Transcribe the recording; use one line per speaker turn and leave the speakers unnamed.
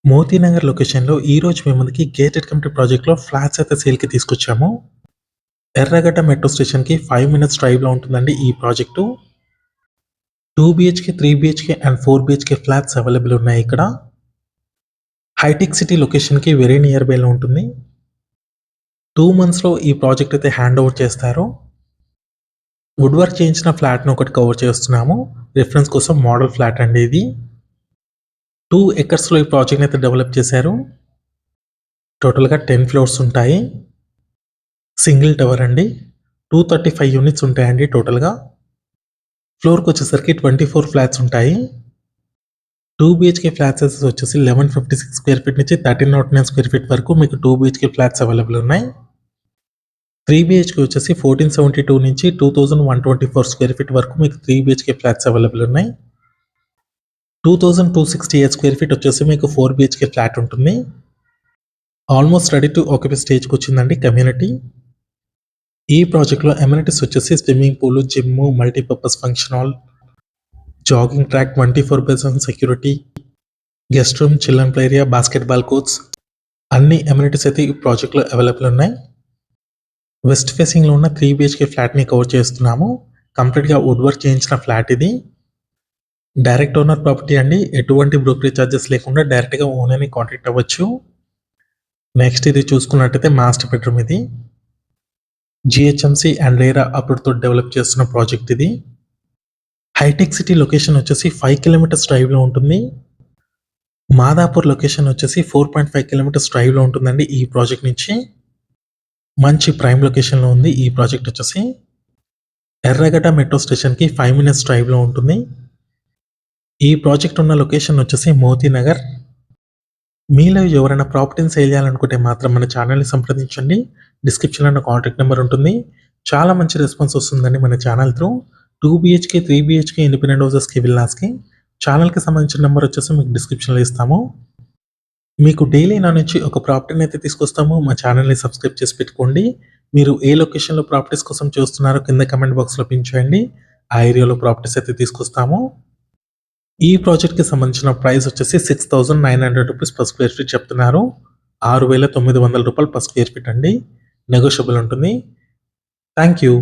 మోతీనగర్ లొకేషన్‌లో ఈరోజు మీ ముందుకి గేటెడ్ కమ్యూనిటీ ప్రాజెక్ట్‌లో ఫ్లాట్స్ అయితే సేల్‌కి తీసుకొచ్చాము. ఎర్రగడ్డ మెట్రో స్టేషన్‌కి 5 మినిట్స్ డ్రైవ్‌లో ఉంటుందండి ఈ project. 2 BHK, 3 BHK and 4 BHK flats available ఉన్నాయి ఇక్కడ. హైటెక్ సిటీ లొకేషన్‌కి వెరీ నియర్ బైలో ఉంటుంది. 2 మంత్స్‌లో ఈ ప్రాజెక్ట్ అయితే హ్యాండ్ ఓవర్ చేస్తారు. వుడ్ వర్క్ చేయించిన ఫ్లాట్‌ని ఒకటి కవర్ చేస్తున్నాము. రిఫరెన్స్ కోసం మోడల్ ఫ్లాట్ అండి ఇది. 2 ఎకర్స్‌లో ఈ ప్రాజెక్ట్‌ని అయితే డెవలప్ చేశారు. టోటల్‌గా 10 ఫ్లోర్స్ ఉంటాయి. సింగిల్ టవర్ అండి. 235 యూనిట్స్ ఉంటాయండి టోటల్‌గా. ఫ్లోర్‌కొచ్చేసరికి 24 ఫ్లాట్స్ ఉంటాయి. 2 బీహెచ్‌కే ఫ్లాట్ సైజెస్ వచ్చేసి 1156 స్క్వేర్ ఫీట్ నుంచి 1309 స్క్వేర్ ఫీట్ వరకు మీకు 2 బీహెచ్‌కే ఫ్లాట్స్ అవైలబుల్ ఉన్నాయి. 3 బీహెచ్‌కే వచ్చేసి 1472 నుంచి 2124 స్క్వేర్ ఫీట్ వరకు మీకు 3 బీహెచ్‌కే ఫ్లాట్స్ అవైలబుల్ ఉన్నాయి. 2268 స్క్వేర్ ఫీట్ వచ్చేసి మీకు 4 బీహెచ్‌కే ఫ్లాట్ ఉంటుంది. ఆల్మోస్ట్ రెడీ టు ఆక్యుపై స్టేజ్‌కి వచ్చిందండి కమ్యూనిటీ. ఈ ప్రాజెక్ట్‌లో అమ్యూనిటీస్ వచ్చేసి swimming pool, gym, multipurpose function hall, jogging track, 24/7 security, guest room, children play area, basketball courts అన్ని అమ్యూనిటీస్ అయితే ఈ ప్రాజెక్ట్లో అవైలబుల్ ఉన్నాయి. వెస్ట్ ఫేసింగ్లో ఉన్న 3 బీహెచ్కే ఫ్లాట్ని కవర్ చేస్తున్నాము. కంప్లీట్గా వుడ్ వర్క్ చేయించిన ఫ్లాట్ ఇది. డైరెక్ట్ ఓనర్ ప్రాపర్టీ అండి. ఎటువంటి బ్రోకరేజ్ ఛార్జెస్ లేకుండా డైరెక్ట్గా ఓనర్ని కాంటాక్ట్ అవ్వచ్చు. నెక్స్ట్ ఇది చూసుకున్నట్టయితే మాస్టర్ బెడ్రూమ్ ఇది. జిహెచ్ఎంసి అండ్ రేరా అప్రూవ్డ్తో డెవలప్ చేస్తున్న ప్రాజెక్ట్ ఇది. హైటెక్ సిటీ లొకేషన్ వచ్చేసి 5 కిలోమీటర్స్ డ్రైవ్లో ఉంటుంది. మాదాపూర్ లొకేషన్ వచ్చేసి 4.5 కిలోమీటర్స్ డ్రైవ్లో ఉంటుందండి ఈ ప్రాజెక్ట్ నుంచి. మంచి ప్రైమ్ లొకేషన్లో ఉంది ఈ ప్రాజెక్ట్ వచ్చేసి. ఎర్రగడ్డ మెట్రో స్టేషన్కి 5 మినిట్స్ డ్రైవ్లో ఉంటుంది. ఈ ప్రాజెక్ట్ ఉన్న లొకేషన్ వచ్చేసి మోతీనగర్. మీలో ఎవరైనా ప్రాపర్టీని సేల్ చేయాలనుకుంటే మాత్రం మన ఛానల్ని సంప్రదించండి. డిస్క్రిప్షన్లో నా కాంటాక్ట్ నెంబర్ ఉంటుంది. చాలా మంచి రెస్పాన్స్ వస్తుందండి మన channel through. 2 BHK, 3 BHK independent హౌసెస్కి విల్లాస్కి ఛానల్కి సంబంధించిన నెంబర్ వచ్చేసి మీకు డిస్క్రిప్షన్లో ఇస్తాము. మీకు డైలీ నా నుంచి ఒక ప్రాపర్టీని అయితే తీసుకొస్తాము. మా ఛానల్ని సబ్స్క్రైబ్ చేసి పెట్టుకోండి. మీరు ఏ లొకేషన్లో ప్రాపర్టీస్ కోసం చూస్తున్నారో కింద కమెంట్ బాక్స్లో పిన్ చేయండి. ఆ ఏరియాలో ప్రాపర్టీస్ అయితే తీసుకొస్తాము. ఈ ప్రాజెక్ట్కి సంబంధించిన ప్రైస్ వచ్చేసి 6,900 రూపీస్ పర్ స్క్వేర్ ఫీట్ చెప్తున్నారు. 6,900 రూపాయలు పర్ స్క్వేర్ ఫీట్ అండి. నెగోషియబుల్ ఉంటుంది. Thank you.